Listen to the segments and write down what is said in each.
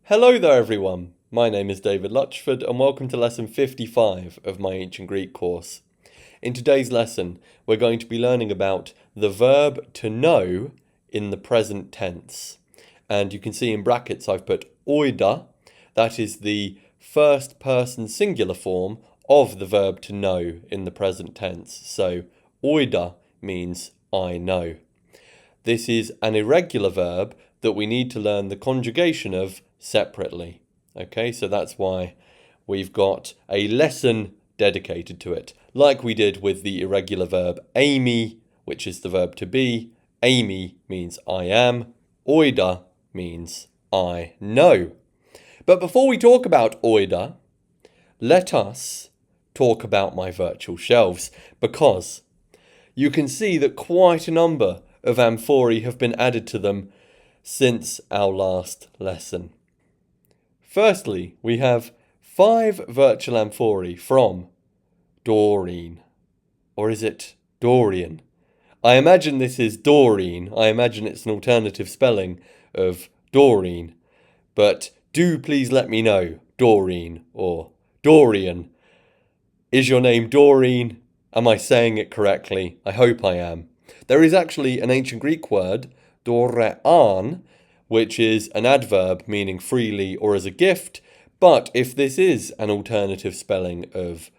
Hello there everyone, my name is David Luchford and welcome to lesson 55 of my Ancient Greek course. In today's lesson, we're going to be learning about the verb to know in the present tense. And you can see in brackets I've put oida, that is the first person singular form of the verb to know in the present tense. So oida means I know. This is an irregular verb that we need to learn the conjugation of separately. Okay, so that's why we've got a lesson dedicated to it, like we did with the irregular verb Amy, which is the verb to be. Amy means I am. Oida means I know. But before we talk about oida, let us talk about my virtual shelves, because you can see that quite a number of amphorae have been added to them since our last lesson. Firstly, we have 5 virtual amphorae from Doreen. Or is it Dorian? I imagine this is Doreen. I imagine it's an alternative spelling of Doreen. But do please let me know, Doreen or Dorian. Is your name Doreen? Am I saying it correctly? I hope I am. There is actually an ancient Greek word, dorean, which is an adverb meaning freely or as a gift. But if this is an alternative spelling of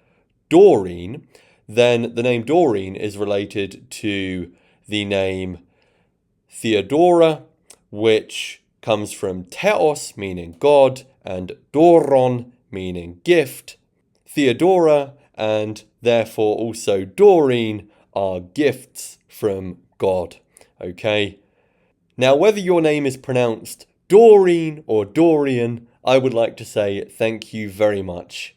Doreen, then the name Doreen is related to the name Theodora, which comes from theos, meaning God, and doron, meaning gift. Theodora and therefore also Doreen are gifts from God. Okay? Now, whether your name is pronounced Doreen or Dorian, I would like to say thank you very much.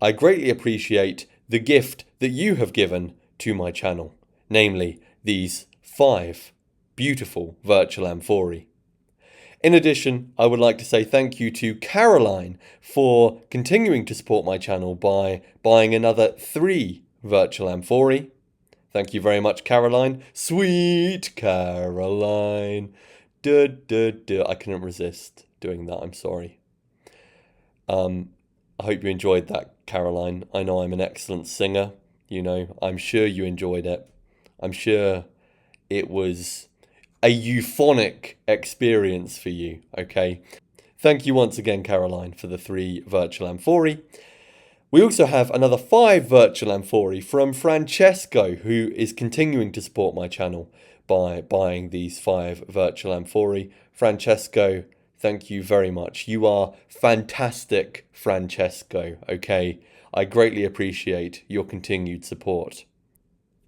I greatly appreciate the gift that you have given to my channel, namely these 5 beautiful virtual amphorae. In addition, I would like to say thank you to Caroline for continuing to support my channel by buying another 3 virtual amphorae. Thank you very much, Caroline. Sweet Caroline. I couldn't resist doing that, I'm sorry. I hope you enjoyed that, Caroline. I know I'm an excellent singer. I'm sure you enjoyed it. I'm sure it was a euphonic experience for you, okay? Thank you once again, Caroline, for the 3 virtual amphorae. We also have another 5 virtual amphorae from Francesco, who is continuing to support my channel by buying these 5 virtual amphorae. Francesco, thank you very much. You are fantastic, Francesco, okay? I greatly appreciate your continued support.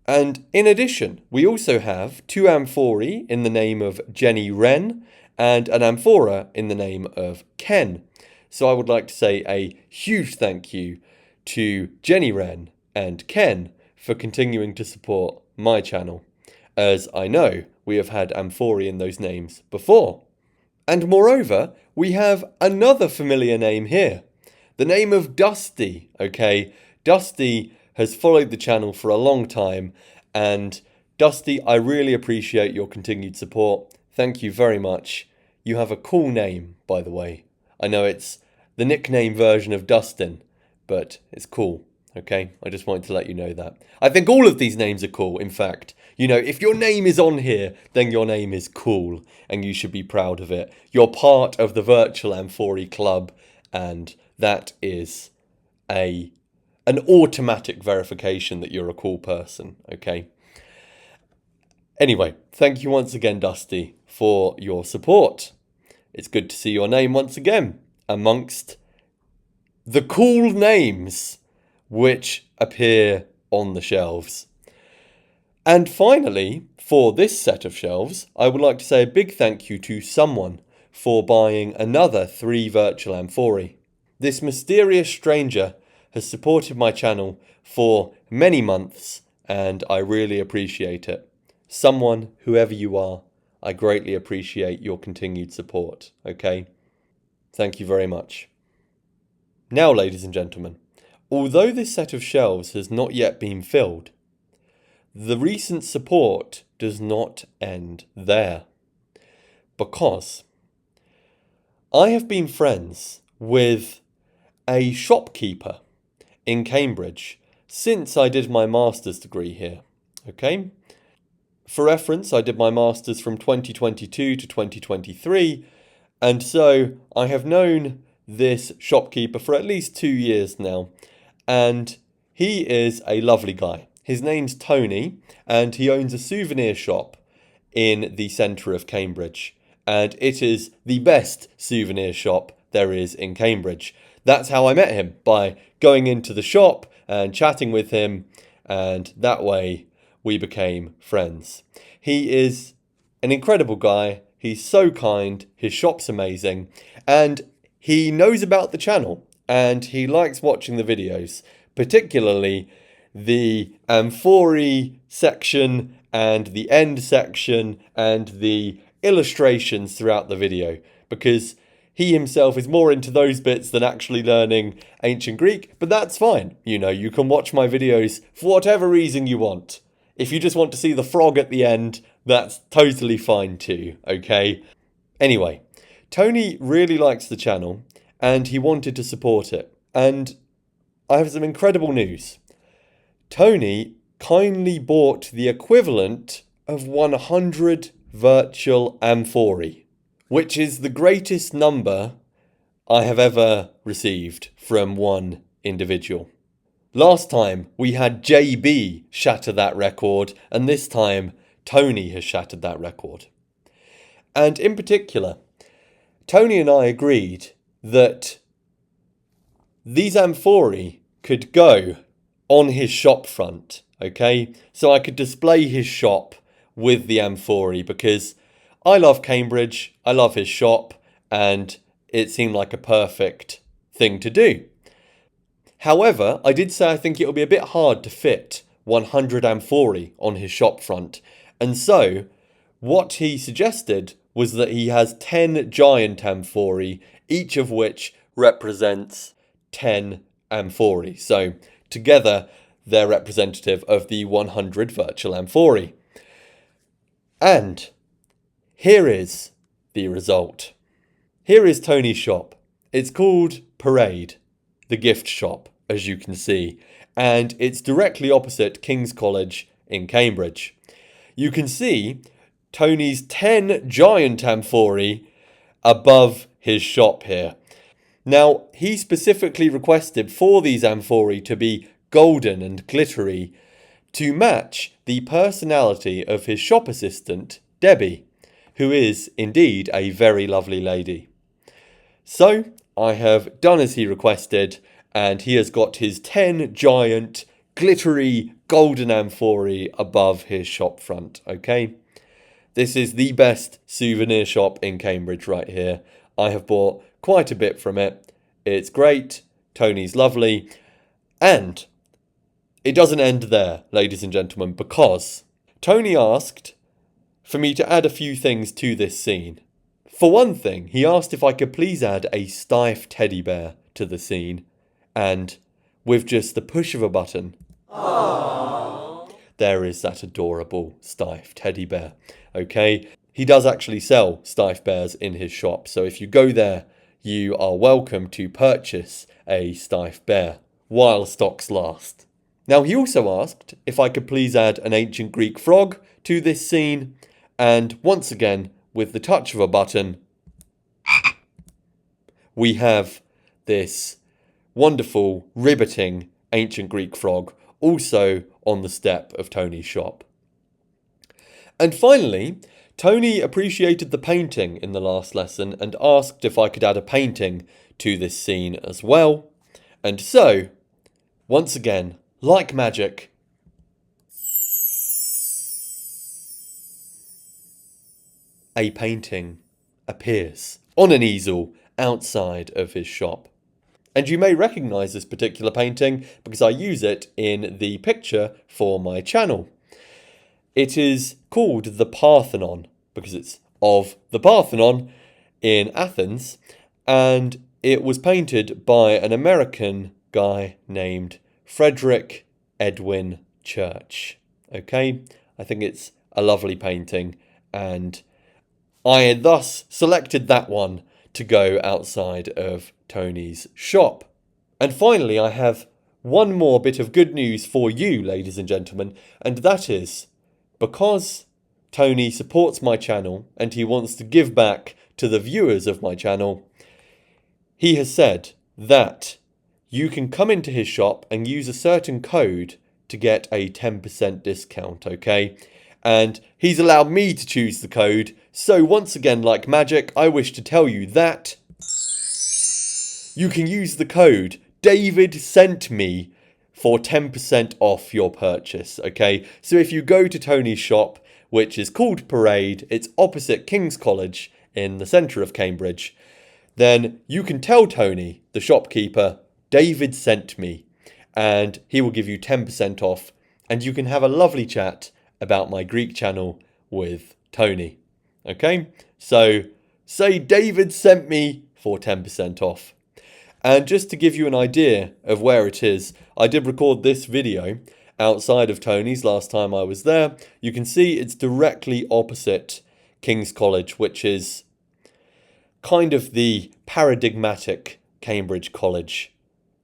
And in addition, we also have 2 amphorae in the name of Jenny Wren and an amphora in the name of Ken. So I would like to say a huge thank you to Jenny Wren and Ken for continuing to support my channel, as I know we have had amphorae in those names before. And moreover, we have another familiar name here, the name of Dusty, okay? Dusty has followed the channel for a long time, and Dusty, I really appreciate your continued support. Thank you very much. You have a cool name, by the way. I know it's the nickname version of Dustin, but it's cool, okay? I just wanted to let you know that. I think all of these names are cool, in fact. If your name is on here, then your name is cool, and you should be proud of it. You're part of the Virtual Amphorae Club, and that is an automatic verification that you're a cool person, okay? Anyway, thank you once again, Dusty, for your support. It's good to see your name once again amongst the cool names which appear on the shelves. And finally, for this set of shelves, I would like to say a big thank you to someone for buying another 3 virtual amphorae. This mysterious stranger has supported my channel for many months, and I really appreciate it. Someone, whoever you are, I greatly appreciate your continued support, okay? Thank you very much. Now, ladies and gentlemen, although this set of shelves has not yet been filled, the recent support does not end there. Because I have been friends with a shopkeeper in Cambridge since I did my master's degree here. Okay? For reference, I did my master's from 2022 to 2023, and so I have known this shopkeeper for at least 2 years now, and he is a lovely guy. His name's Tony, and he owns a souvenir shop in the centre of Cambridge, and it is the best souvenir shop there is in Cambridge. That's how I met him, by going into the shop and chatting with him, and that way we became friends. He is an incredible guy. He's so kind. His shop's amazing. And he knows about the channel. And he likes watching the videos. Particularly the amphory section and the end section and the illustrations throughout the video. Because he himself is more into those bits than actually learning ancient Greek. But that's fine. You know, you can watch my videos for whatever reason you want. If you just want to see the frog at the end, that's totally fine too, okay? Anyway, Tony really likes the channel and he wanted to support it. And I have some incredible news. Tony kindly bought the equivalent of 100 virtual amphorae, which is the greatest number I have ever received from one individual. Last time we had JB shatter that record, and this time Tony has shattered that record. And in particular, Tony and I agreed that these amphorae could go on his shop front, okay? So I could display his shop with the amphorae because I love Cambridge, I love his shop, and it seemed like a perfect thing to do. However, I did say I think it will be a bit hard to fit 100 amphorae on his shop front. And so, what he suggested was that he has 10 giant amphorae, each of which represents 10 amphorae. So, together, they're representative of the 100 virtual amphorae. And here is the result. Here is Tony's shop. It's called Parade, the gift shop, as you can see, and it's directly opposite King's College in Cambridge. You can see Tony's 10 giant amphorae above his shop here. Now, he specifically requested for these amphorae to be golden and glittery to match the personality of his shop assistant, Debbie, who is indeed a very lovely lady. So, I have done as he requested, and he has got his 10 giant, glittery, golden amphorae above his shop front, okay? This is the best souvenir shop in Cambridge right here. I have bought quite a bit from it. It's great, Tony's lovely, and it doesn't end there, ladies and gentlemen, because Tony asked for me to add a few things to this scene. For one thing, he asked if I could please add a stiff teddy bear to the scene, and with just the push of a button, aww, there is that adorable stiff teddy bear, okay? He does actually sell stiff bears in his shop, so if you go there, you are welcome to purchase a stiff bear while stocks last. Now, he also asked if I could please add an ancient Greek frog to this scene, and once again, with the touch of a button, we have this wonderful, riveting ancient Greek frog also on the step of Tony's shop. And finally, Tony appreciated the painting in the last lesson and asked if I could add a painting to this scene as well. And so, once again, like magic, a painting appears on an easel outside of his shop. And you may recognise this particular painting because I use it in the picture for my channel. It is called the Parthenon because it's of the Parthenon in Athens, and it was painted by an American guy named Frederick Edwin Church. Okay, I think it's a lovely painting, and I had thus selected that one to go outside of Tony's shop. And finally, I have one more bit of good news for you, ladies and gentlemen, and that is because Tony supports my channel and he wants to give back to the viewers of my channel, he has said that you can come into his shop and use a certain code to get a 10% discount, okay? And he's allowed me to choose the code. So once again, like magic, I wish to tell you that you can use the code David sent me for 10% off your purchase, okay? So if you go to Tony's shop, which is called Parade, it's opposite King's College in the centre of Cambridge, then you can tell Tony, the shopkeeper, David sent me, and he will give you 10% off, and you can have a lovely chat about my Greek channel with Tony, okay? So say David sent me for 10% off. And just to give you an idea of where it is, I did record this video outside of Tony's last time I was there. You can see it's directly opposite King's College, which is kind of the paradigmatic Cambridge college.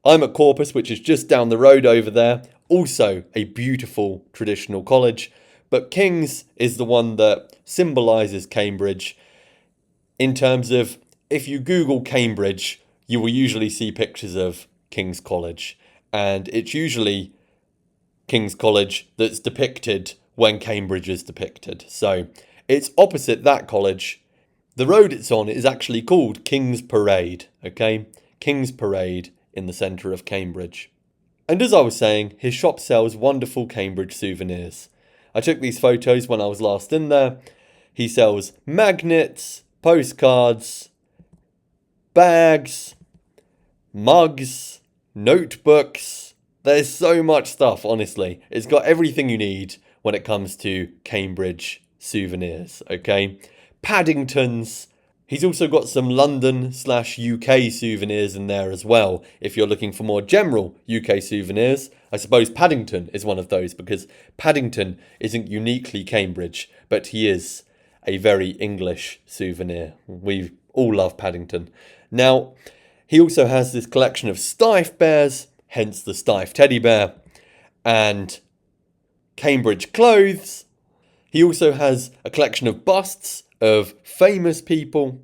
I'm at Corpus, which is just down the road over there. Also a beautiful traditional college. But King's is the one that symbolises Cambridge in terms of, if you Google Cambridge, you will usually see pictures of King's College. And it's usually King's College that's depicted when Cambridge is depicted. So it's opposite that college. The road it's on is actually called King's Parade, okay? King's Parade in the centre of Cambridge. And as I was saying, his shop sells wonderful Cambridge souvenirs. I took these photos when I was last in there. He sells magnets, postcards, bags, mugs, notebooks. There's so much stuff, honestly. It's got everything you need when it comes to Cambridge souvenirs, okay? Paddingtons. He's also got some London/UK souvenirs in there as well. If you're looking for more general UK souvenirs, I suppose Paddington is one of those, because Paddington isn't uniquely Cambridge, but he is a very English souvenir. We all love Paddington. Now, he also has this collection of Stife bears, hence the Stife teddy bear, and Cambridge clothes. He also has a collection of busts of famous people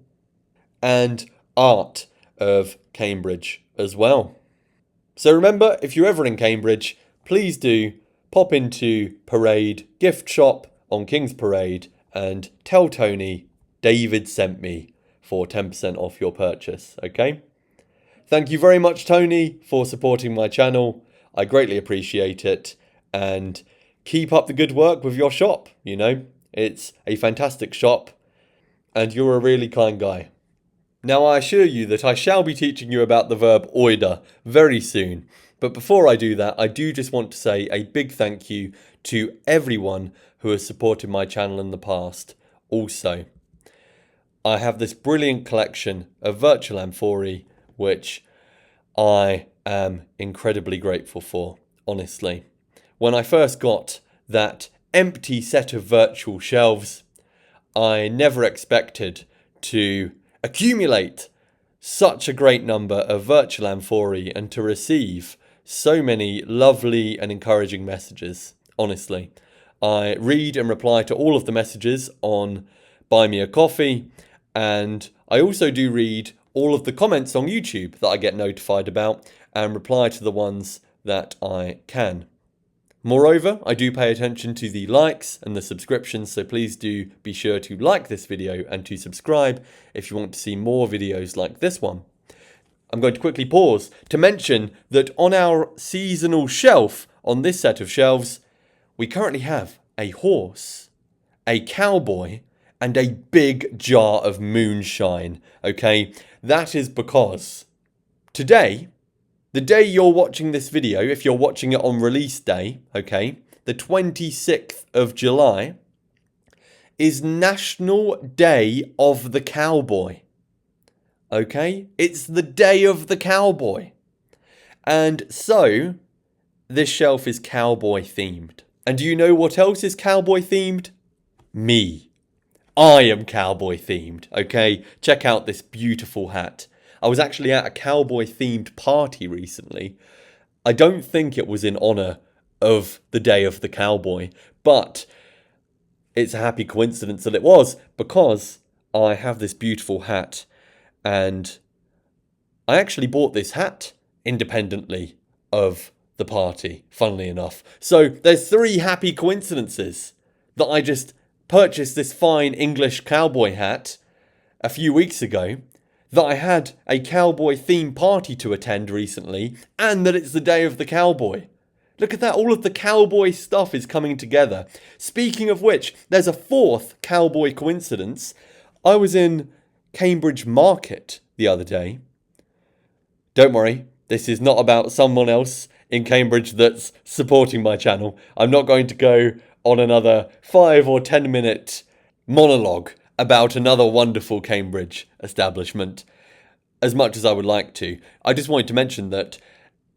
and art of Cambridge as well. So remember, if you're ever in Cambridge, please do pop into Parade gift shop on King's Parade and tell Tony David sent me for 10% off your purchase, okay? Thank you very much, Tony, for supporting my channel. I greatly appreciate it, and keep up the good work with your shop, you know. It's a fantastic shop, and you're a really kind guy. Now, I assure you that I shall be teaching you about the verb oida very soon. But before I do that, I do just want to say a big thank you to everyone who has supported my channel in the past. Also, I have this brilliant collection of virtual amphorae, which I am incredibly grateful for, honestly. When I first got that empty set of virtual shelves, I never expected to accumulate such a great number of virtual amphorae and to receive so many lovely and encouraging messages, honestly. I read and reply to all of the messages on Buy Me a Coffee, and I also do read all of the comments on YouTube that I get notified about and reply to the ones that I can. Moreover, I do pay attention to the likes and the subscriptions, so please do be sure to like this video and to subscribe if you want to see more videos like this one. I'm going to quickly pause to mention that on our seasonal shelf, on this set of shelves, we currently have a horse, a cowboy, and a big jar of moonshine, okay? That is because today, the day you're watching this video, if you're watching it on release day, okay, the 26th of July, is National Day of the Cowboy. Okay? It's the Day of the Cowboy. And so, this shelf is cowboy themed. And do you know what else is cowboy themed? Me. I am cowboy themed, okay? Check out this beautiful hat. I was actually at a cowboy themed party recently. I don't think it was in honour of the day of the cowboy, but it's a happy coincidence that it was, because I have this beautiful hat, and I actually bought this hat independently of the party, funnily enough. So there's 3 happy coincidences that I just purchased this fine English cowboy hat a few weeks ago, that I had a cowboy themed party to attend recently, and that it's the day of the cowboy. Look at that, all of the cowboy stuff is coming together. Speaking of which, there's a 4th cowboy coincidence. I was in Cambridge Market the other day. Don't worry, this is not about someone else in Cambridge that's supporting my channel. I'm not going to go on another 5 or 10 minute monologue about another wonderful Cambridge establishment, as much as I would like to. I just wanted to mention that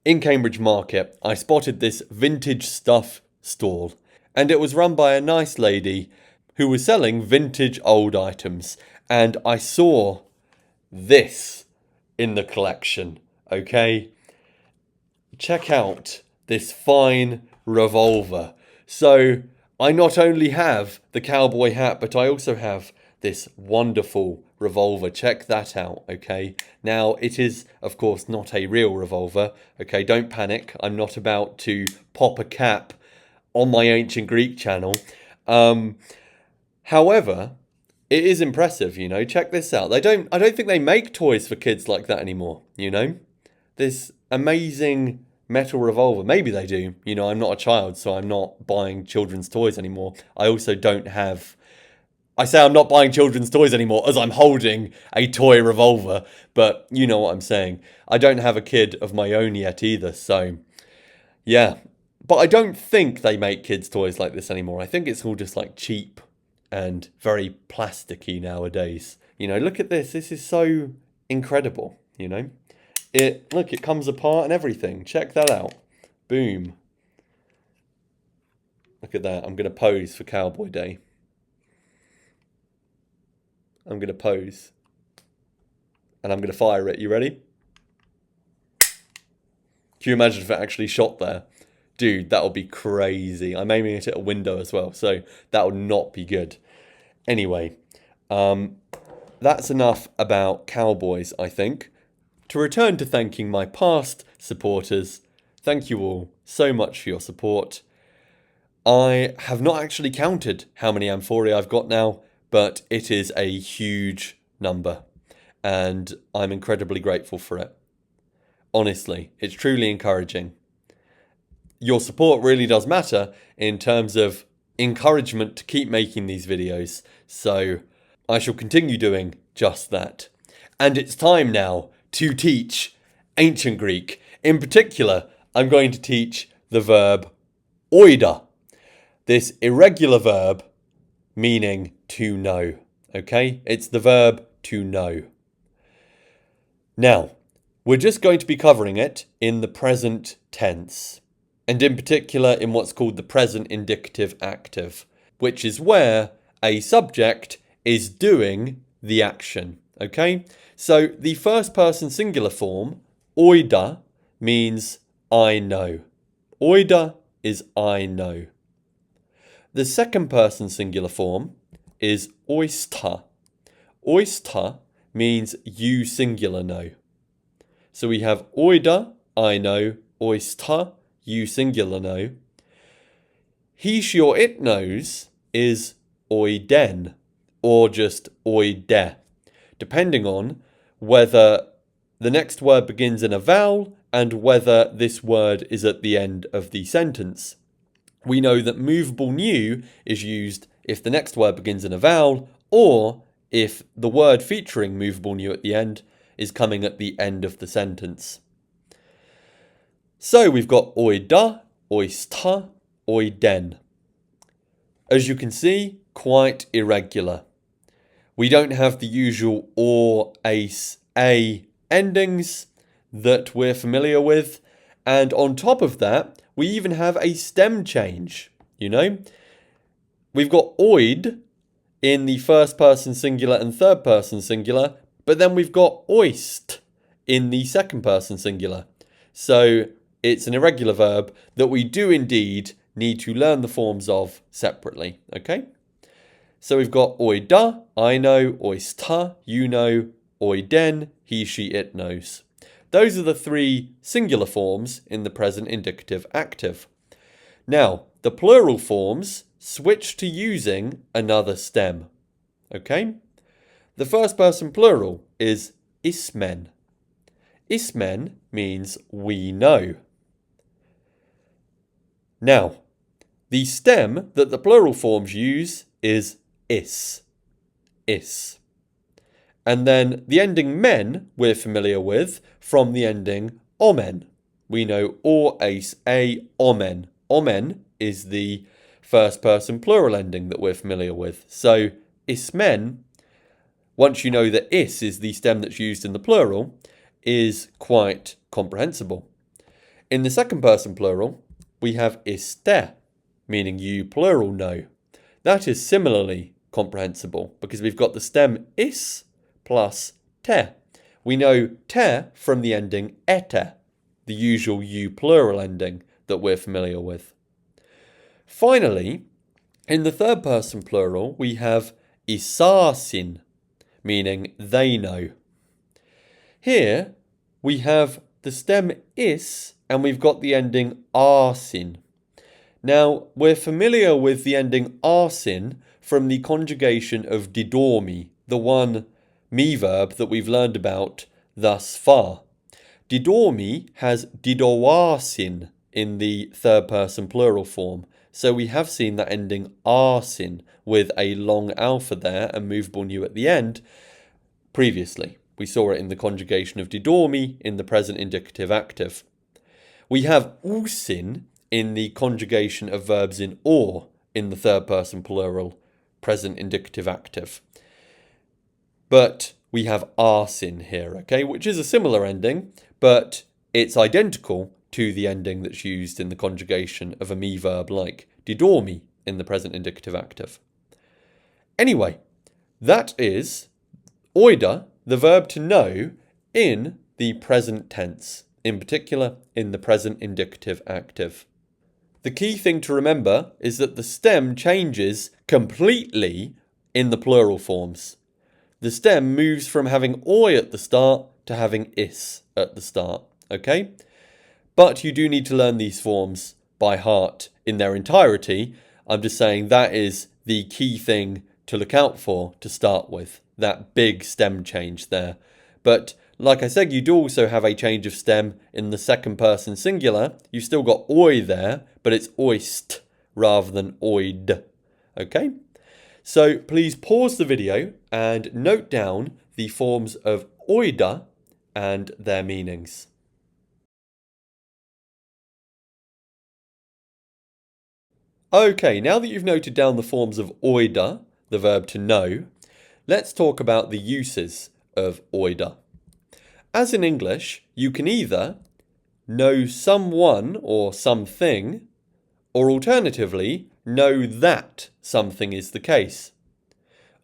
in Cambridge Market, I spotted this vintage stuff stall, and it was run by a nice lady who was selling vintage old items, and I saw this in the collection, okay? Check out this fine revolver. So I not only have the cowboy hat, but I also have this wonderful revolver. Check that out, okay? Now, it is, of course, not a real revolver, okay? Don't panic. I'm not about to pop a cap on my Ancient Greek channel. However, it is impressive, you know? Check this out. I don't think they make toys for kids like that anymore, you know? This amazing metal revolver. Maybe they do. You know, I'm not a child, so I'm not buying children's toys anymore. I also don't have... I say I'm not buying children's toys anymore as I'm holding a toy revolver, but you know what I'm saying. I don't have a kid of my own yet either, so yeah. But I don't think they make kids' toys like this anymore. I think it's all just like cheap and very plasticky nowadays. You know, look at this. This is so incredible, you know. Look, it comes apart and everything. Check that out. Boom. Look at that. I'm going to pose for Cowboy Day. I'm going to pose. And I'm going to fire it. You ready? Can you imagine if it actually shot there? Dude, that would be crazy. I'm aiming it at a window as well, so that would not be good. Anyway, that's enough about cowboys, I think. To return to thanking my past supporters, thank you all so much for your support. I have not actually counted how many amphorae I've got now, but it is a huge number, and I'm incredibly grateful for it. Honestly, it's truly encouraging. Your support really does matter in terms of encouragement to keep making these videos, so I shall continue doing just that. And it's time now to teach Ancient Greek. In particular, I'm going to teach the verb oîda, this irregular verb meaning to know, okay? It's the verb to know. Now, we're just going to be covering it in the present tense, and in particular in what's called the present indicative active, which is where a subject is doing the action, okay? So the first person singular form, oîda, means I know. Oîda is I know. The second person singular form is oista. Oista means you singular know. So we have oîda, I know, oista, you singular know. He, she, or it knows is oiden, or just oide, depending on whether the next word begins in a vowel and whether this word is at the end of the sentence. We know that movable new is used if the next word begins in a vowel, or if the word featuring movable new at the end is coming at the end of the sentence. So we've got oida, oista, oiden. As you can see, quite irregular. We don't have the usual or, ace, a endings that we're familiar with. And on top of that, we even have a stem change, you know. We've got oid in the first person singular and third person singular, but then we've got oist in the second person singular. So it's an irregular verb that we do indeed need to learn the forms of separately, okay? So we've got oida, I know, oista, you know, oiden, he, she, it knows. Those are the three singular forms in the present indicative active. Now, the plural forms switch to using another stem, okay? The first person plural is ismen. Ismen means we know. Now, the stem that the plural forms use is is. And then the ending men we're familiar with from the ending omen. We know or, ace, a, omen. Omen is the first person plural ending that we're familiar with. So ismen, once you know that is the stem that's used in the plural, is quite comprehensible. In the second person plural, we have iste, meaning you plural know. That is similarly comprehensible because we've got the stem is plus te. We know te from the ending ete, the usual you plural ending that we're familiar with. Finally, in the third person plural, we have isasin, meaning they know. Here, we have the stem is and we've got the ending arsin. Now, we're familiar with the ending arsin from the conjugation of didormi, the one me verb that we've learned about thus far. Didormi has didoarsin in the third person plural form, so we have seen that ending arsin with a long alpha there and movable nu at the end previously. We saw it in the conjugation of didormi in the present indicative active. We have usin in the conjugation of verbs in or in the third person plural present indicative active. But we have arsin here, okay, which is a similar ending, but it's identical to the ending that's used in the conjugation of a me verb like didormi in the present indicative active. Anyway, that is oida, the verb to know, in the present tense, in particular in the present indicative active. The key thing to remember is that the stem changes completely in the plural forms. The stem moves from having oi at the start to having is at the start, okay? But you do need to learn these forms by heart in their entirety. I'm just saying that is the key thing to look out for to start with, that big stem change there. But like I said, you do also have a change of stem in the second person singular. You've still got oi there, but it's oist rather than oid, okay? So please pause the video and note down the forms of oida and their meanings. Okay, now that you've noted down the forms of oida, the verb to know, let's talk about the uses of oida. As in English, you can either know someone or something, or alternatively, know that something is the case.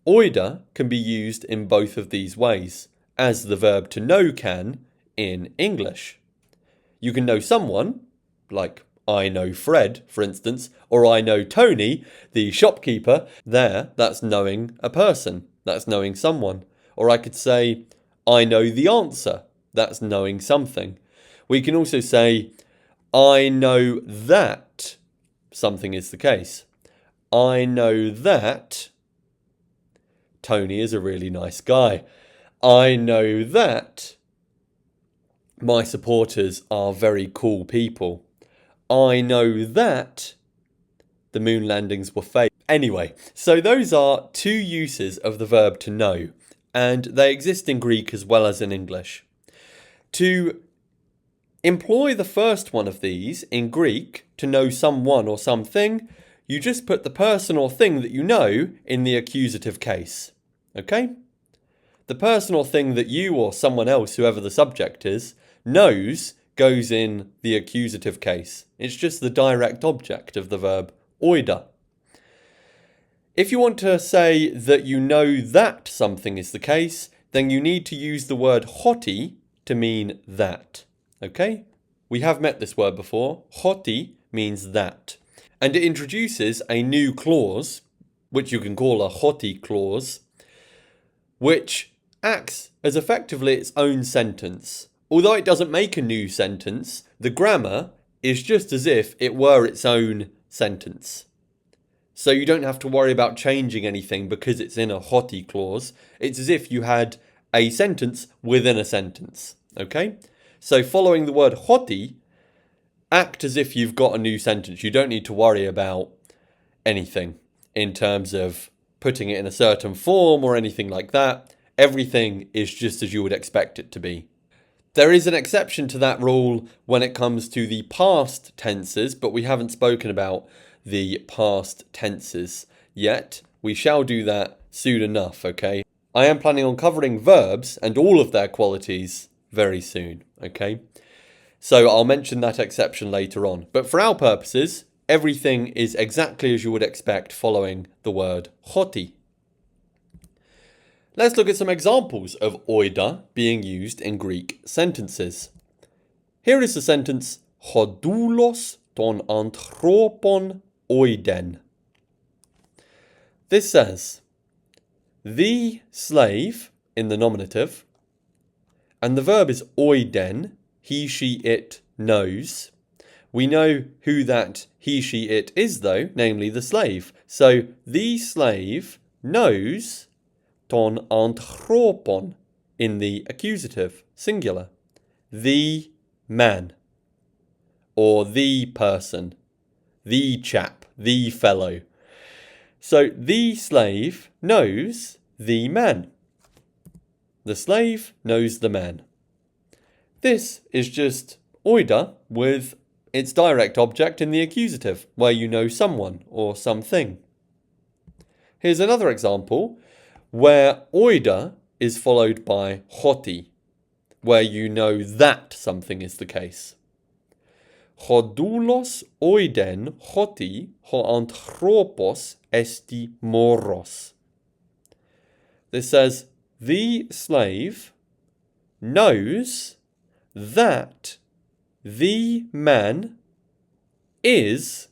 Oida can be used in both of these ways, as the verb to know can in English. You can know someone, like I know Fred, for instance, or I know Tony, the shopkeeper. There, that's knowing a person, that's knowing someone. Or I could say, I know the answer, that's knowing something. We can also say, I know that something is the case. I know that Tony is a really nice guy. I know that my supporters are very cool people. I know that the moon landings were fake. Anyway, so those are two uses of the verb to know, and they exist in Greek as well as in English. To employ the first one of these in Greek, to know someone or something, you just put the person or thing that you know in the accusative case. Okay? The person or thing that you or someone else, whoever the subject is, knows goes in the accusative case. It's just the direct object of the verb oida. If you want to say that you know that something is the case, then you need to use the word hoti to mean that. Okay? We have met this word before. Hoti means that. And it introduces a new clause, which you can call a hoti clause, which acts as effectively its own sentence. Although it doesn't make a new sentence, the grammar is just as if it were its own sentence. So you don't have to worry about changing anything because it's in a hoti clause. It's as if you had a sentence within a sentence. Okay? So following the word hoti, act as if you've got a new sentence. You don't need to worry about anything in terms of putting it in a certain form or anything like that. Everything is just as you would expect it to be. There is an exception to that rule when it comes to the past tenses, but we haven't spoken about the past tenses yet. We shall do that soon enough, okay? I am planning on covering verbs and all of their qualities very soon, okay? So I'll mention that exception later on. But for our purposes, everything is exactly as you would expect following the word hoti. Let's look at some examples of oida being used in Greek sentences. Here is the sentence hodoulos ton anthropon oiden. This says, the slave in the nominative, and the verb is oiden, he, she, it knows. We know who that he, she, it is though, namely the slave. So the slave knows ton anthropon in the accusative, singular. The man, or the person, the chap, the fellow. So the slave knows the man. The slave knows the man. This is just oida with its direct object in the accusative, where you know someone or something. Here's another example where oida is followed by hoti, where you know that something is the case. Hodoulos oiden hoti ho anthropos esti moros. This says, the slave knows that the man is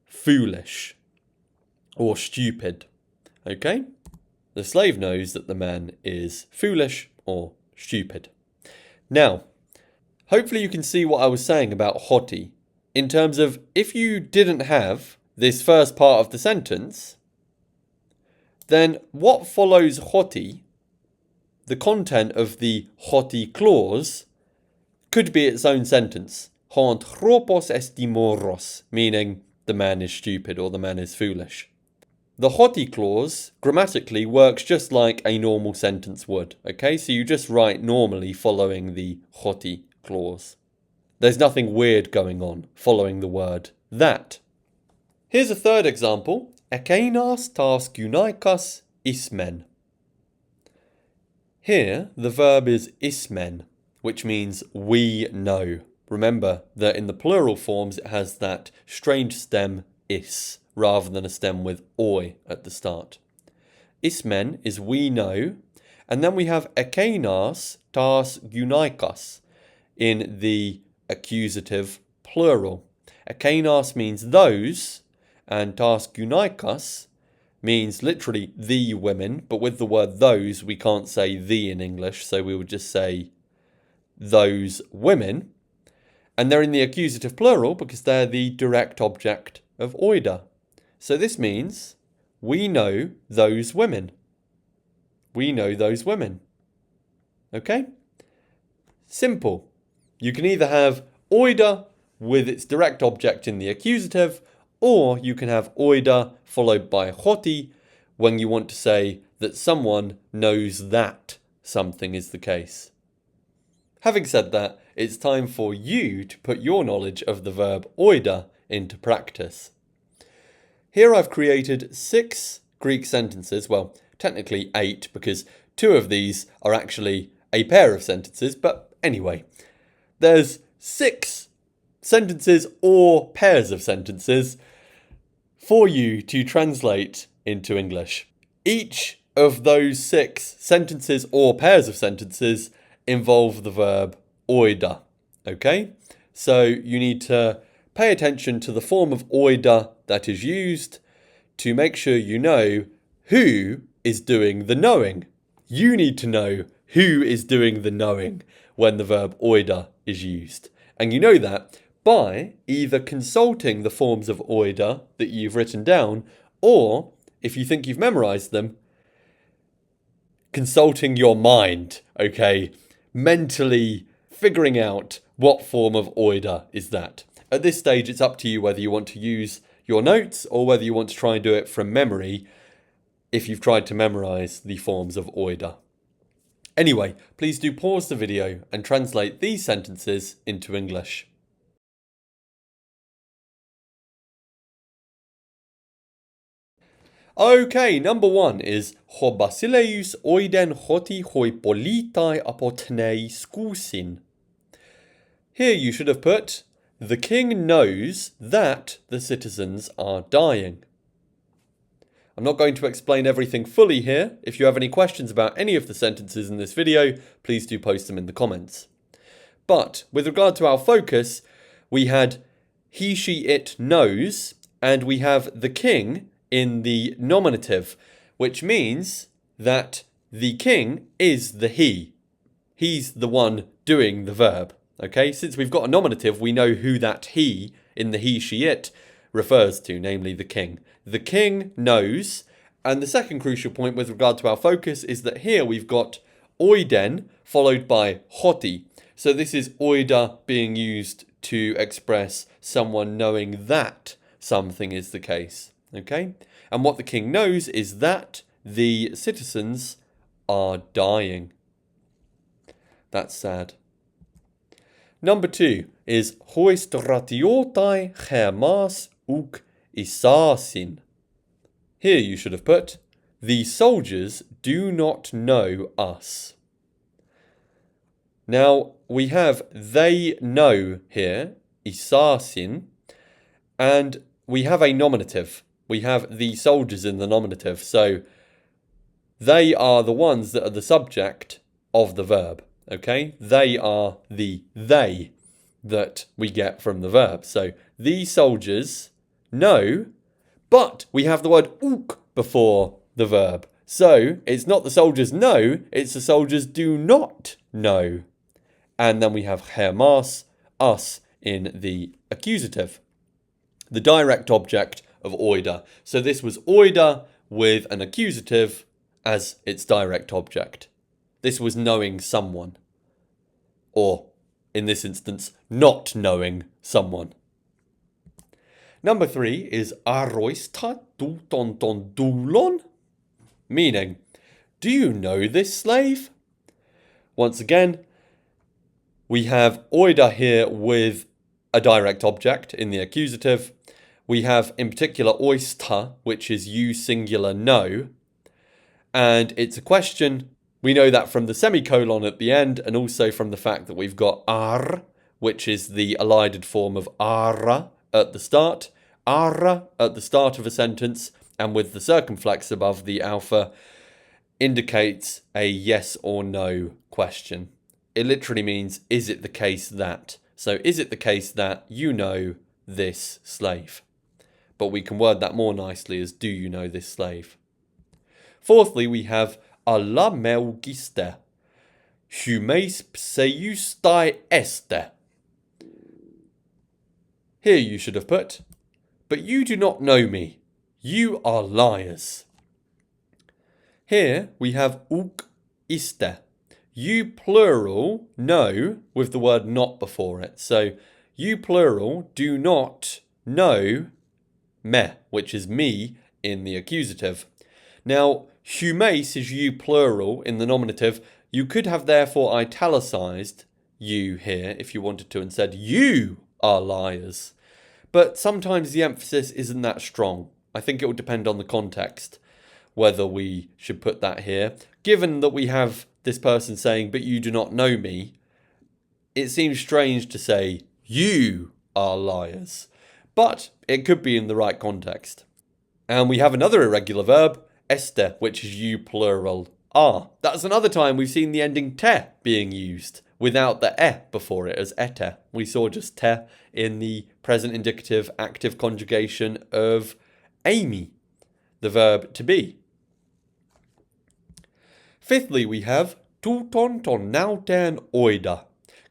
foolish or stupid. Okay? The slave knows that the man is foolish or stupid. Now, hopefully you can see what I was saying about hoti. In terms of, if you didn't have this first part of the sentence, then what follows hoti, the content of the hoti clause, could be its own sentence. Ho anthropos esti moros, meaning the man is stupid or the man is foolish. The hoti clause grammatically works just like a normal sentence would, okay? So you just write normally following the hoti clause. There's nothing weird going on following the word that. Here's a third example. Ekeinas tas gunaikas ismen. Here, the verb is ismen, which means we know. Remember that in the plural forms it has that strange stem is, rather than a stem with oi at the start. Ismen is we know, and then we have ekeinas tas gunaikas in the accusative plural. Ekeinas means those, and tas gunaikas means literally the women, but with the word those we can't say the in English, so we would just say those women. And they're in the accusative plural because they're the direct object of oida. So this means we know those women. We know those women. Okay? Simple. You can either have oida with its direct object in the accusative, or you can have oida followed by hoti when you want to say that someone knows that something is the case. Having said that, it's time for you to put your knowledge of the verb oida into practice. Here I've created 6 Greek sentences, well, technically 8 because 2 of these are actually a pair of sentences, but anyway, there's 6 sentences or pairs of sentences for you to translate into English. Each of those 6 sentences or pairs of sentences involve the verb oida. Okay? So you need to pay attention to the form of oida that is used to make sure you know who is doing the knowing. You need to know who is doing the knowing when the verb oida is used. And you know that by either consulting the forms of oida that you've written down, or, if you think you've memorized them, consulting your mind, okay? Mentally figuring out what form of oida is that. At this stage, it's up to you whether you want to use your notes or whether you want to try and do it from memory if you've tried to memorize the forms of oida. Anyway, please do pause the video and translate these sentences into English. Okay, number 1 is Ho basileus oiden hoti hoi politai apotnei skousin. Here you should have put, the king knows that the citizens are dying. I'm not going to explain everything fully here. If you have any questions about any of the sentences in this video, please do post them in the comments. But with regard to our focus, we had he, she, it knows, and we have the king in the nominative, which means that the king is the he. He's the one doing the verb. Okay, since we've got a nominative, we know who that he in the he, she, it refers to, namely the king. The king knows, and the second crucial point with regard to our focus is that here we've got oiden followed by hoti. So this is oida being used to express someone knowing that something is the case. Okay? And what the king knows is that the citizens are dying. That's sad. Number 2 is hoi stratiotai hermas uk isasin. Here you should have put, the soldiers do not know us. Now, we have they know here, isasin, and we have a nominative. We have the soldiers in the nominative, so they are the ones that are the subject of the verb, okay? They are the they that we get from the verb. So, the soldiers know, but we have the word uk before the verb. So, it's not the soldiers know, it's the soldiers do not know. And then we have hermas, us, in the accusative. The direct object of oida. So this was oida with an accusative as its direct object. This was knowing someone. Or, in this instance, not knowing someone. Number 3 is aroista tu ton doulon, meaning, do you know this slave? Once again, we have oida here with a direct object in the accusative. We have, in particular, oista, which is you singular know. And it's a question. We know that from the semicolon at the end, and also from the fact that we've got ar, which is the elided form of ara at the start. Ara at the start of a sentence, and with the circumflex above the alpha, indicates a yes or no question. It literally means, is it the case that? So, is it the case that you know this slave? But we can word that more nicely as, do you know this slave? Fourthly, we have alla meugiste, humeis pseustai este. Here you should have put, but you do not know me. You are liars. Here we have uk iste. You plural know with the word not before it. So you plural do not know me, which is me in the accusative. Now, humeis is you plural in the nominative. You could have therefore italicized you here if you wanted to and said you are liars. But sometimes the emphasis isn't that strong. I think it will depend on the context whether we should put that here. Given that we have this person saying, but you do not know me, it seems strange to say, you are liars. But it could be in the right context. And we have another irregular verb, este, which is you plural are. That's another time we've seen the ending te being used without the e before it as ete. We saw just te in the present indicative active conjugation of Amy, the verb to be. Fifthly, we have touton ton nauten oida.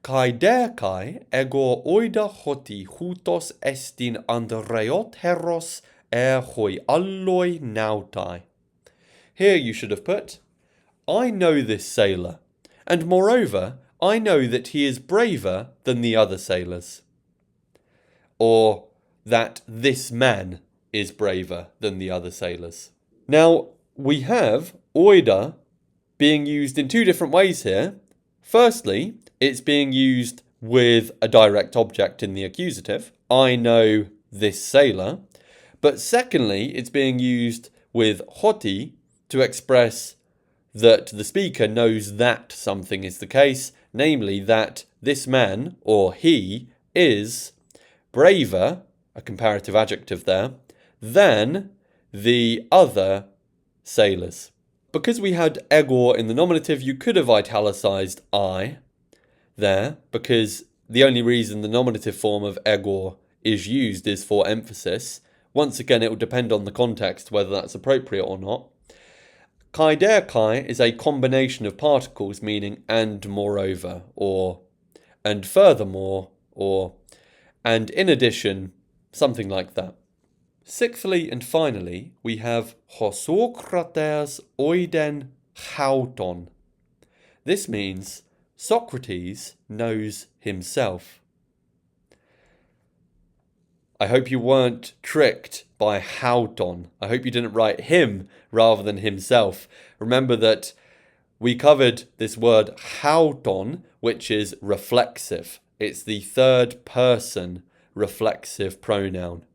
Kai de kai ego oida hoti hutos estin andreot heros hoi alloi nautai. Here you should have put, I know this sailor, and moreover, I know that he is braver than the other sailors. Or that this man is braver than the other sailors. Now, we have oida being used in two different ways here. Firstly, it's being used with a direct object in the accusative. I know this sailor. But secondly, it's being used with hoti to express that the speaker knows that something is the case, namely that this man, or he, is braver, a comparative adjective there, than the other sailors. Because we had egor in the nominative, you could have italicized I there, because the only reason the nominative form of egor is used is for emphasis. Once again, it will depend on the context whether that's appropriate or not. Kai der kai is a combination of particles meaning and moreover, or and furthermore, or and in addition, something like that. Sixthly and finally, we have Socrates oiden hauton. This means Socrates knows himself. I hope you weren't tricked by hauton. I hope you didn't write him rather than himself. Remember that we covered this word hauton, which is reflexive. It's the third person reflexive pronoun.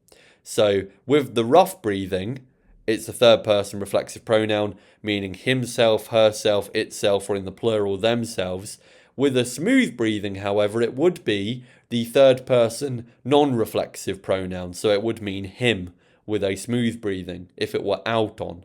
So with the rough breathing, it's a third person reflexive pronoun, meaning himself, herself, itself, or in the plural, themselves. With a smooth breathing, however, it would be the third person non-reflexive pronoun. So it would mean him with a smooth breathing if it were auton.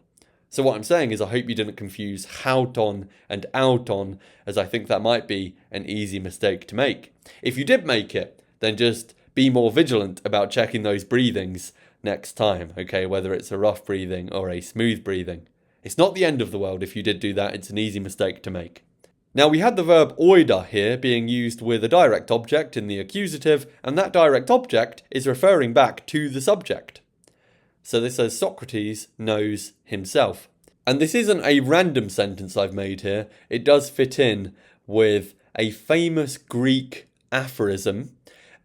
So what I'm saying is I hope you didn't confuse hauton and auton, as I think that might be an easy mistake to make. If you did make it, then just be more vigilant about checking those breathings next time, okay, whether it's a rough breathing or a smooth breathing. It's not the end of the world if you did do that, it's an easy mistake to make. Now we had the verb oida here being used with a direct object in the accusative, and that direct object is referring back to the subject. So this says Socrates knows himself. And this isn't a random sentence I've made here, it does fit in with a famous Greek aphorism,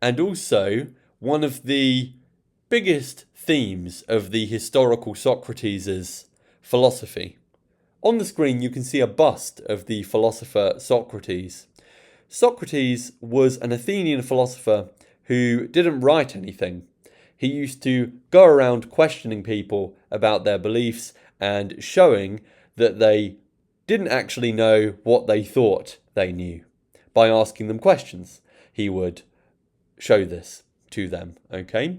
and also one of the biggest themes of the historical Socrates' philosophy. On the screen you can see a bust of the philosopher Socrates. Socrates was an Athenian philosopher who didn't write anything. He used to go around questioning people about their beliefs and showing that they didn't actually know what they thought they knew. By asking them questions, he would show this to them, okay?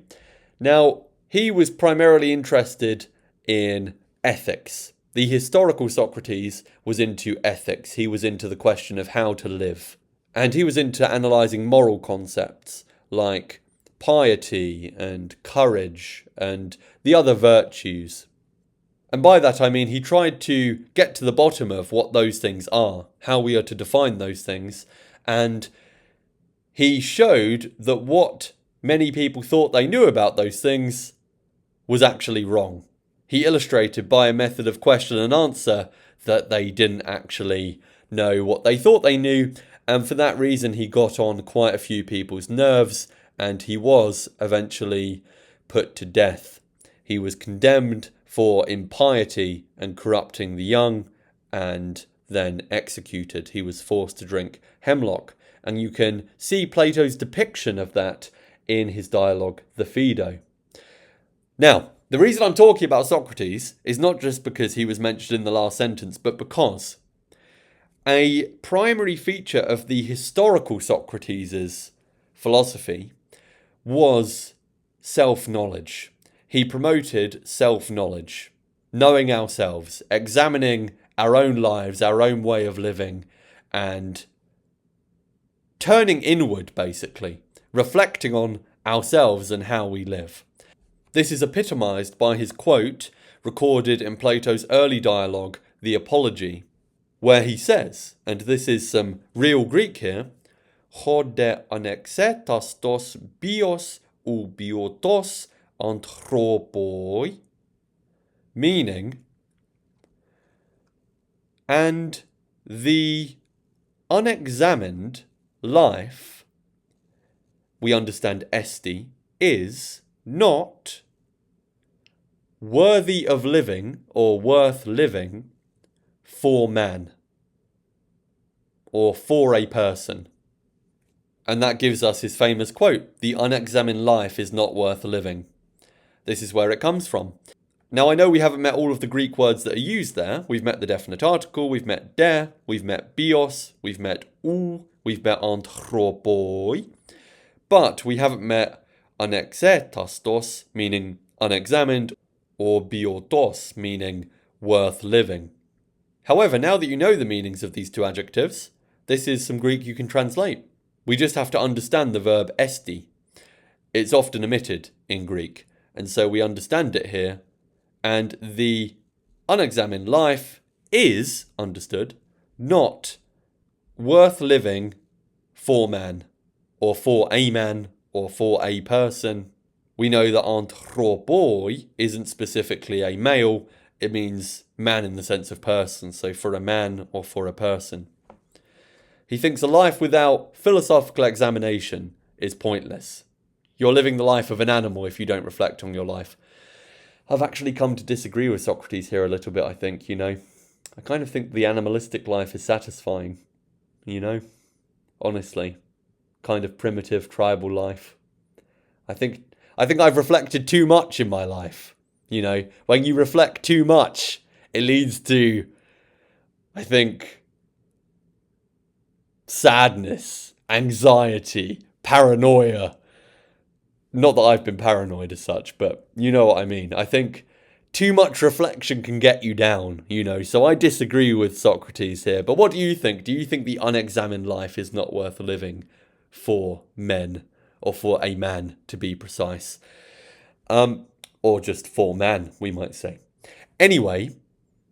Now, he was primarily interested in ethics. The historical Socrates was into ethics. He was into the question of how to live. And he was into analysing moral concepts like piety and courage and the other virtues. And by that I mean he tried to get to the bottom of what those things are, how we are to define those things, and he showed that what many people thought they knew about those things was actually wrong. He illustrated by a method of question and answer that they didn't actually know what they thought they knew, and for that reason he got on quite a few people's nerves, and he was eventually put to death. He was condemned for impiety and corrupting the young, and then executed. He was forced to drink hemlock, and you can see Plato's depiction of that in his dialogue, the Phaedo. Now, the reason I'm talking about Socrates is not just because he was mentioned in the last sentence, but because a primary feature of the historical Socrates' philosophy was self-knowledge. he promoted self-knowledge, knowing ourselves, examining our own lives, our own way of living, and turning inward, basically, reflecting on ourselves and how we live. This is epitomised by his quote recorded in Plato's early dialogue, The Apology, where he says, and this is some real Greek here, "Hode anexetastos bios ou biotos anthropoi," meaning, and the unexamined life, we understand esti, is not worthy of living or worth living for man or for a person. And that gives us his famous quote, "The unexamined life is not worth living." This is where it comes from. Now, I know we haven't met all of the Greek words that are used there. We've met the definite article, we've met de, we've met bios, we've met ou, we've met anthropoi, but we haven't met anexetastos, meaning unexamined, or biotos, meaning worth living. However, now that you know the meanings of these two adjectives, this is some Greek you can translate. We just have to understand the verb esti. It's often omitted in Greek, and so we understand it here. And the unexamined life is understood, not worth living for man, or for a man, or for a person. We know that anthropoi isn't specifically a male, it means man in the sense of person, so for a man or for a person. He thinks a life without philosophical examination is pointless. You're living the life of an animal if you don't reflect on your life. I've actually come to disagree with Socrates here a little bit, I think, I kind of think the animalistic life is satisfying, honestly. Kind of primitive, tribal life. I think I've reflected too much in my life. When you reflect too much, it leads to, I think, sadness, anxiety, paranoia. Not that I've been paranoid as such, but you know what I mean. I think too much reflection can get you down, so I disagree with Socrates here. But what do you think? Do you think the unexamined life is not worth living for men, or for a man to be precise? Or just for man, we might say. Anyway,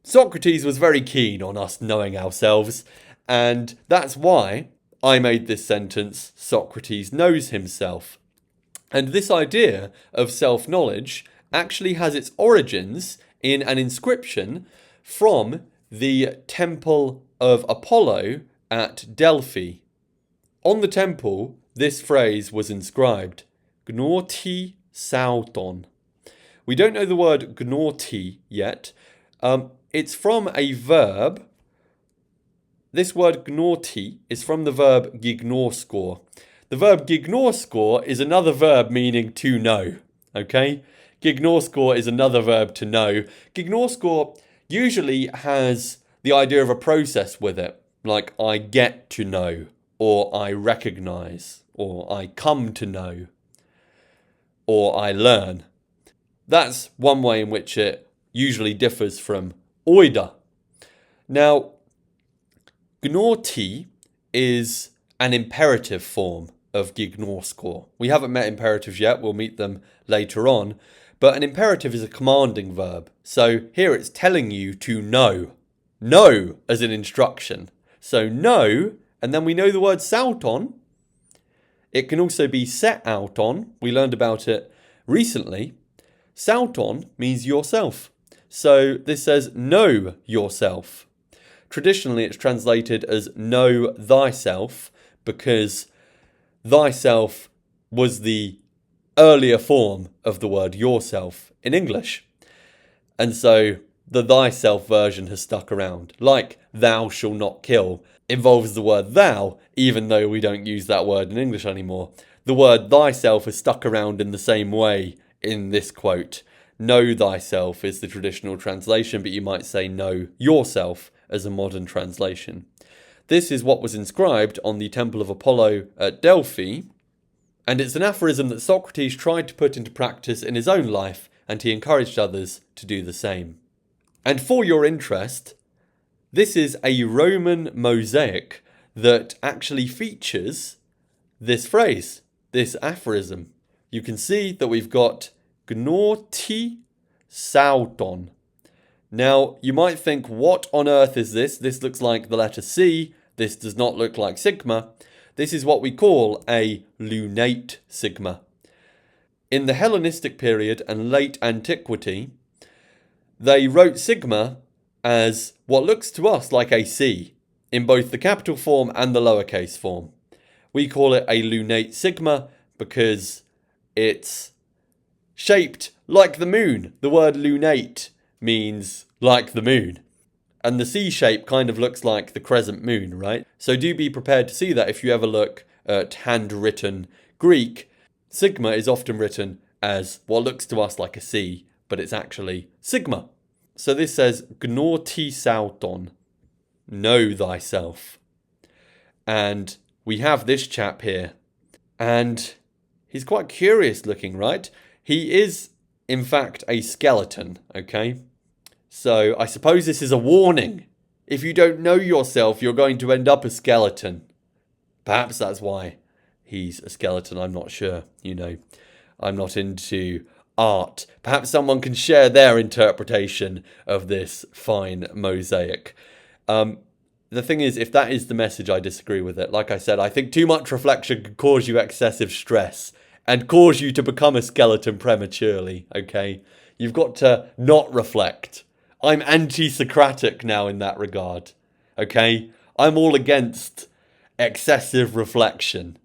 Socrates was very keen on us knowing ourselves, and that's why I made this sentence, Socrates knows himself. And this idea of self-knowledge actually has its origins in an inscription from the temple of Apollo at Delphi. On the temple, this phrase was inscribed, gnoti sauton. We don't know the word gnoti yet. It's from a verb. This word gnoti is from the verb gignoskor. The verb gignoskor is another verb meaning to know, okay? Gignoskor is another verb to know. Gignoskor usually has the idea of a process with it, like I get to know, or I recognize, or I come to know, or I learn. That's one way in which it usually differs from oida. Now, gnoti is an imperative form of gignoskor. We haven't met imperatives yet, we'll meet them later on, but an imperative is a commanding verb. So here it's telling you to know. Know as an instruction. So know, and then we know the word sauton. It can also be set out on. We learned about it recently. Sauton means yourself. So this says know yourself. Traditionally it's translated as know thyself because thyself was the earlier form of the word yourself in English. And so the thyself version has stuck around. Like thou shall not kill involves the word thou, even though we don't use that word in English anymore. The word thyself has stuck around in the same way in this quote. Know thyself is the traditional translation, but you might say know yourself as a modern translation. This is what was inscribed on the Temple of Apollo at Delphi, and it's an aphorism that Socrates tried to put into practice in his own life and he encouraged others to do the same. And for your interest, this is a Roman mosaic that actually features this phrase, this aphorism. You can see that we've got gnoti sauton. Now, you might think, what on earth is this? This looks like the letter C. This does not look like sigma. This is what we call a lunate sigma. In the Hellenistic period and late antiquity, they wrote sigma as what looks to us like a C in both the capital form and the lowercase form. We call it a lunate sigma because it's shaped like the moon. The word lunate means like the moon. And the C shape kind of looks like the crescent moon, right? So do be prepared to see that if you ever look at handwritten Greek. Sigma is often written as what looks to us like a C, but it's actually sigma. So this says gnoti sauton, know thyself. And we have this chap here, and he's quite curious looking, right? He is, in fact, a skeleton, okay? So I suppose this is a warning. If you don't know yourself, you're going to end up a skeleton. Perhaps that's why he's a skeleton, I'm not sure. You know, I'm not into art. Perhaps someone can share their interpretation of this fine mosaic. The thing is, if that is the message, I disagree with it. Like I said, I think too much reflection could cause you excessive stress and cause you to become a skeleton prematurely, okay? You've got to not reflect. I'm anti-Socratic now in that regard, okay? I'm all against excessive reflection.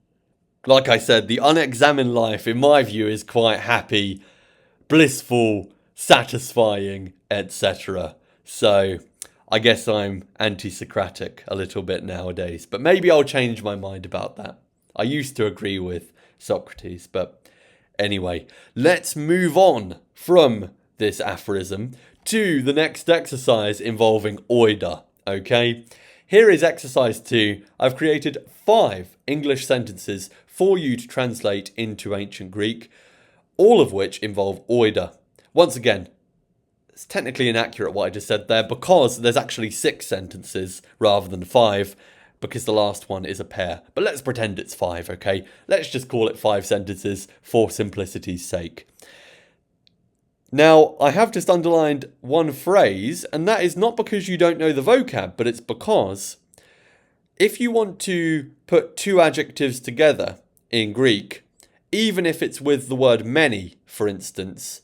Like I said, the unexamined life, in my view, is quite happy, blissful, satisfying, etc. So I guess I'm anti-Socratic a little bit nowadays, but maybe I'll change my mind about that. I used to agree with Socrates, but anyway, let's move on from this aphorism to the next exercise involving oida, okay? Here is exercise 2. I've created 5 English sentences for you to translate into ancient Greek, all of which involve oida. Once again, it's technically inaccurate what I just said there because there's actually 6 sentences rather than 5 because the last one is a pair. But let's pretend it's 5, okay? Let's just call it 5 sentences for simplicity's sake. Now, I have just underlined one phrase, and that is not because you don't know the vocab, but it's because if you want to put 2 adjectives together in Greek, even if it's with the word many, for instance,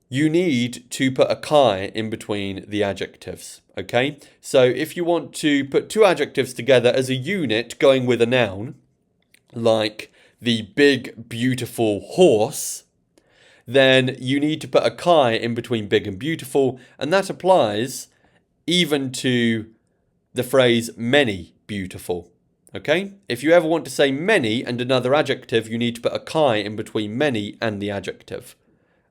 you need to put a chi in between the adjectives, okay? So if you want to put 2 adjectives together as a unit going with a noun, like the big, beautiful horse, then you need to put a chi in between big and beautiful, and that applies even to the phrase many beautiful, okay? If you ever want to say many and another adjective, you need to put a chi in between many and the adjective.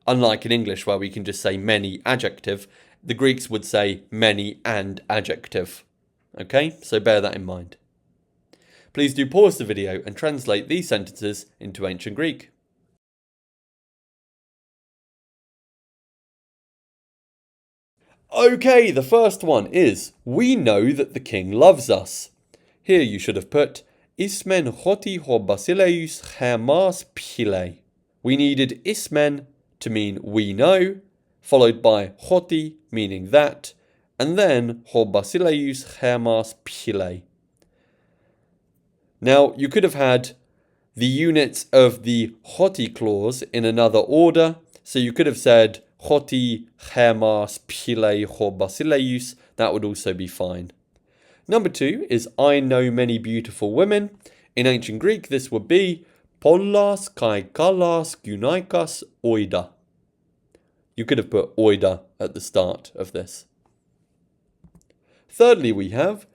Unlike in English where we can just say many adjective, the Greeks would say many and adjective, okay? So bear that in mind. Please do pause the video and translate these sentences into ancient Greek. Okay, the first one is, we know that the king loves us. Here you should have put, Ismen hoti ho basileus hermas pile. We needed ismen to mean we know, followed by hoti meaning that, and then ho basileus hermas pile. Now, you could have had the units of the hoti clause in another order, so you could have said hoti hermas pile ho basileus. That would also be fine. Number 2 is I know many beautiful women. In ancient Greek, this would be pollas kai kallas gunaikas oida. You could have put oida at the start of this. Thirdly, we have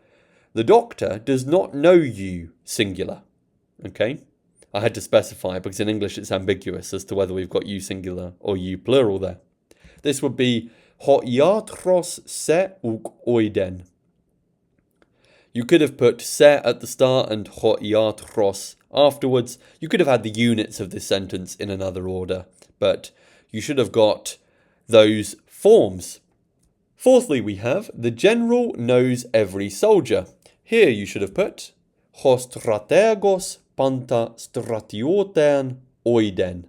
the doctor does not know you, singular. Okay? I had to specify because in English it's ambiguous as to whether we've got you singular or you plural there. This would be ho iatros se uk oiden. You could have put se at the start and ho iatros afterwards. You could have had the units of this sentence in another order, but you should have got those forms. Fourthly, we have the general knows every soldier. Here you should have put ho strategos panta stratioten oiden.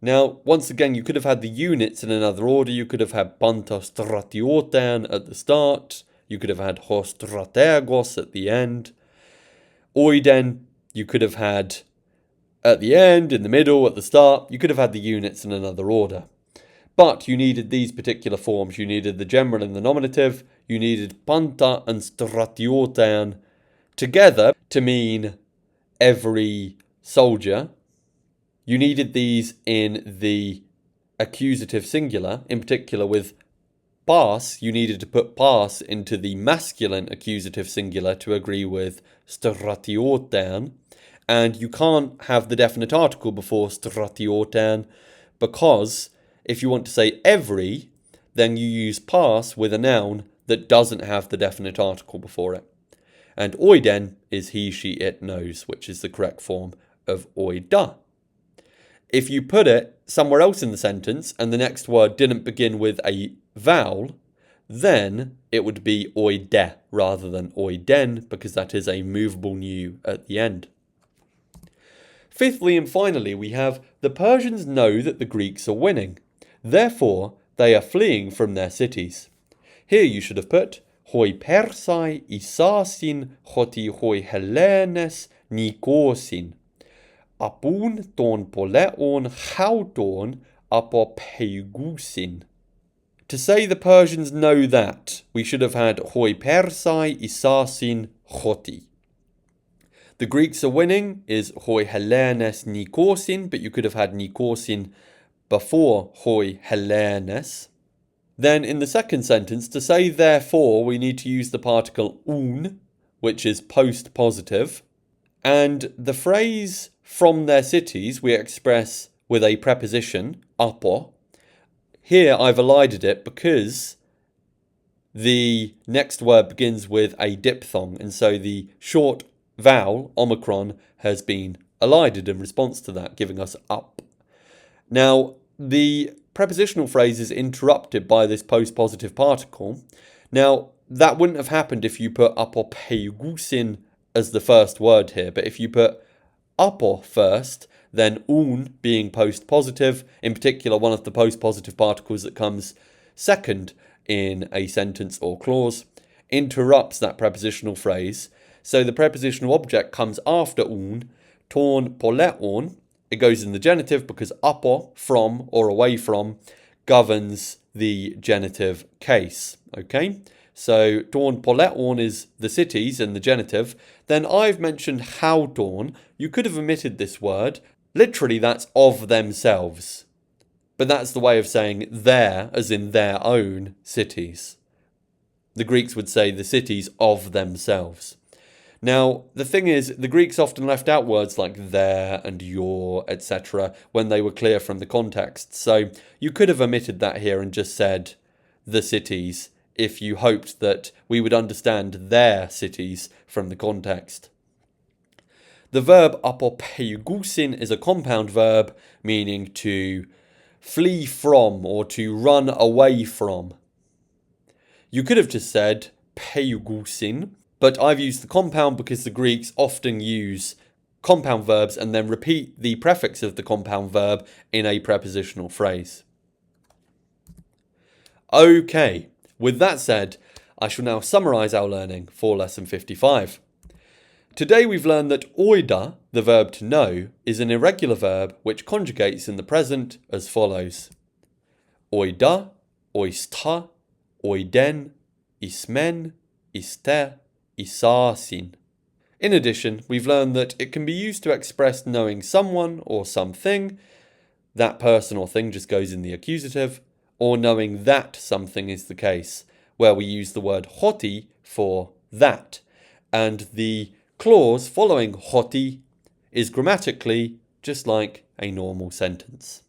Now, once again, you could have had the units in another order. You could have had panta stratioten at the start. You could have had ho strategos at the end. Oiden, you could have had at the end, in the middle, at the start. You could have had the units in another order. But you needed these particular forms. You needed the general and the nominative. You needed panta and stratioten together to mean every soldier. You needed these in the accusative singular. In particular with pas, you needed to put pas into the masculine accusative singular to agree with stratioten. And you can't have the definite article before stratioten because if you want to say every, then you use pas with a noun that doesn't have the definite article before it. And oiden is he, she, it knows, which is the correct form of oida. If you put it somewhere else in the sentence and the next word didn't begin with a vowel, then it would be oide rather than oiden because that is a movable nu at the end. Fifthly and finally, we have the Persians know that the Greeks are winning. Therefore, they are fleeing from their cities. Here you should have put hoi Persai isasin hoti hoi Hellenes nikosin. Apun ton poleon chauton apopeugusin. To say the Persians know that, we should have had hoi Persai isasin hoti. The Greeks are winning is hoi Hellenes nikosin, but you could have had nikosin before hoi Hellenes. Then in the second sentence, to say therefore, we need to use the particle un, which is post-positive. And the phrase from their cities we express with a preposition, apo. Here I've elided it because the next word begins with a diphthong, and so the short vowel, omicron, has been elided in response to that, giving us up. Now, the prepositional phrase is interrupted by this post-positive particle. Now, that wouldn't have happened if you put apopeugusin as the first word here, but if you put apo first, then un being post-positive, in particular one of the post-positive particles that comes second in a sentence or clause, interrupts that prepositional phrase. So the prepositional object comes after un, ton poleon. It goes in the genitive because apo, from or away from, governs the genitive case. Okay? So ton poleon is the cities in the genitive. Then I've mentioned chauton. You could have omitted this word. Literally, that's of themselves. But that's the way of saying their, as in their own cities. The Greeks would say the cities of themselves. Now, the thing is, the Greeks often left out words like their and your, etc. when they were clear from the context. So you could have omitted that here and just said the cities if you hoped that we would understand their cities from the context. The verb apopeugusin is a compound verb meaning to flee from or to run away from. You could have just said peugusin, but I've used the compound because the Greeks often use compound verbs and then repeat the prefix of the compound verb in a prepositional phrase. Okay, with that said, I shall now summarise our learning for lesson 55. Today we've learned that oida, the verb to know, is an irregular verb which conjugates in the present as follows. Oida, oista, oiden, ismen, ister, isasin. In addition, we've learned that it can be used to express knowing someone or something. That person or thing just goes in the accusative. Or knowing that something is the case, where we use the word hoti for that. And the clause following hoti is grammatically just like a normal sentence.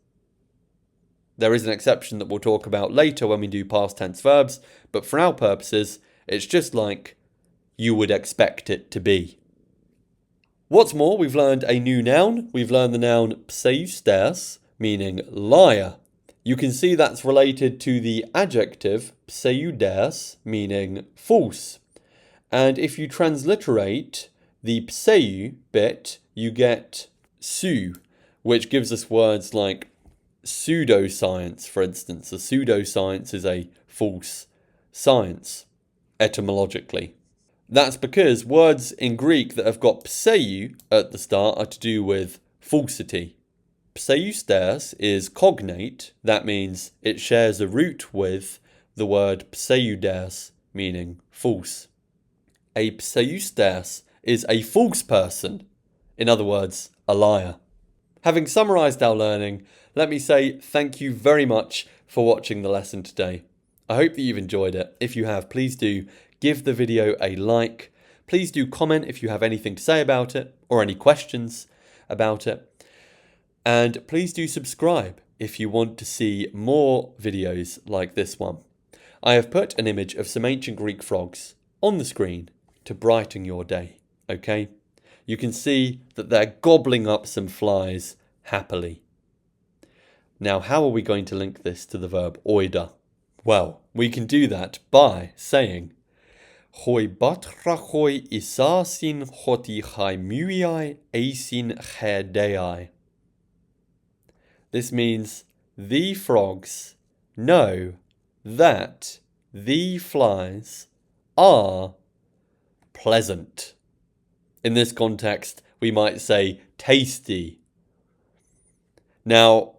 There is an exception that we'll talk about later when we do past tense verbs, but for our purposes, it's just like you would expect it to be. What's more, we've learned a new noun. We've learned the noun pseustes, meaning liar. You can see that's related to the adjective pseudes, meaning false. And if you transliterate the pseu bit, you get su, which gives us words like pseudoscience, for instance. A pseudoscience is a false science, etymologically. That's because words in Greek that have got pseu at the start are to do with falsity. Pseustes is cognate. That means it shares a root with the word pseudes, meaning false. A pseustes is a false person. In other words, a liar. Having summarised our learning, let me say thank you very much for watching the lesson today. I hope that you've enjoyed it. If you have, please do give the video a like. Please do comment if you have anything to say about it or any questions about it. And please do subscribe if you want to see more videos like this one. I have put an image of some ancient Greek frogs on the screen to brighten your day, okay? You can see that they're gobbling up some flies happily. Now, how are we going to link this to the verb oida? Well, we can do that by saying Hoi batrachoi isasin hoti chaimuiai eisin chedei. This means the frogs know that the flies are pleasant. In this context, we might say tasty. Now,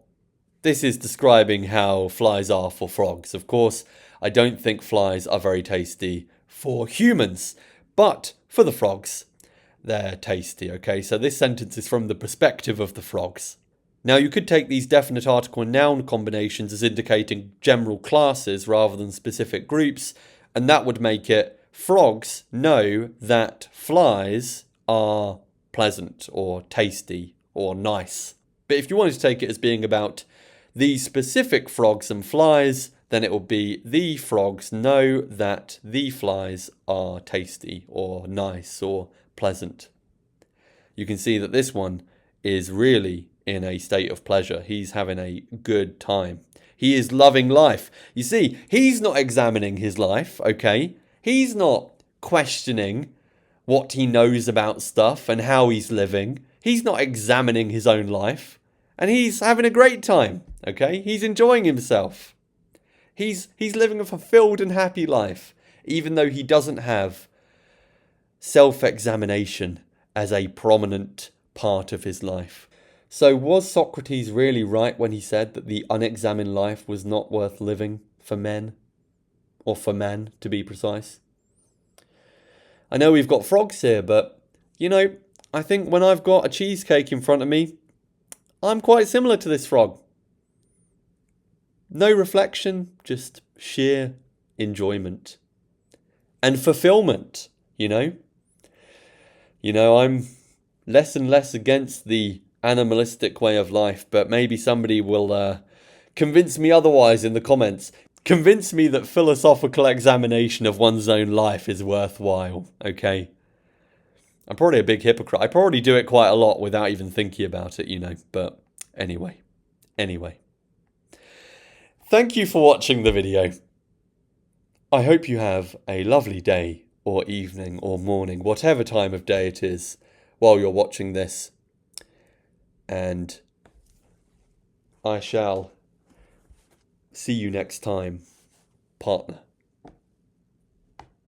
this is describing how flies are for frogs. Of course, I don't think flies are very tasty for humans, but for the frogs, they're tasty, okay? So this sentence is from the perspective of the frogs. Now, you could take these definite article and noun combinations as indicating general classes rather than specific groups, and that would make it frogs know that flies are pleasant or tasty or nice. But if you wanted to take it as being about the specific frogs and flies, then it will be the frogs know that the flies are tasty or nice or pleasant. You can see that this one is really in a state of pleasure. He's having a good time. He is loving life. You see, he's not examining his life, okay? He's not questioning what he knows about stuff and how he's living. He's not examining his own life. And he's having a great time, okay? He's enjoying himself. He's living a fulfilled and happy life, even though he doesn't have self-examination as a prominent part of his life. So was Socrates really right when he said that the unexamined life was not worth living for men? Or for man, to be precise? I know we've got frogs here, but, you know, I think when I've got a cheesecake in front of me, I'm quite similar to this frog. No reflection, just sheer enjoyment. And fulfillment, you know? I'm less and less against the animalistic way of life, but maybe somebody will convince me otherwise in the comments. Convince me that philosophical examination of one's own life is worthwhile, okay? I'm probably a big hypocrite. I probably do it quite a lot without even thinking about it, but anyway. Thank you for watching the video. I hope you have a lovely day or evening or morning, whatever time of day it is while you're watching this. And I shall see you next time, partner.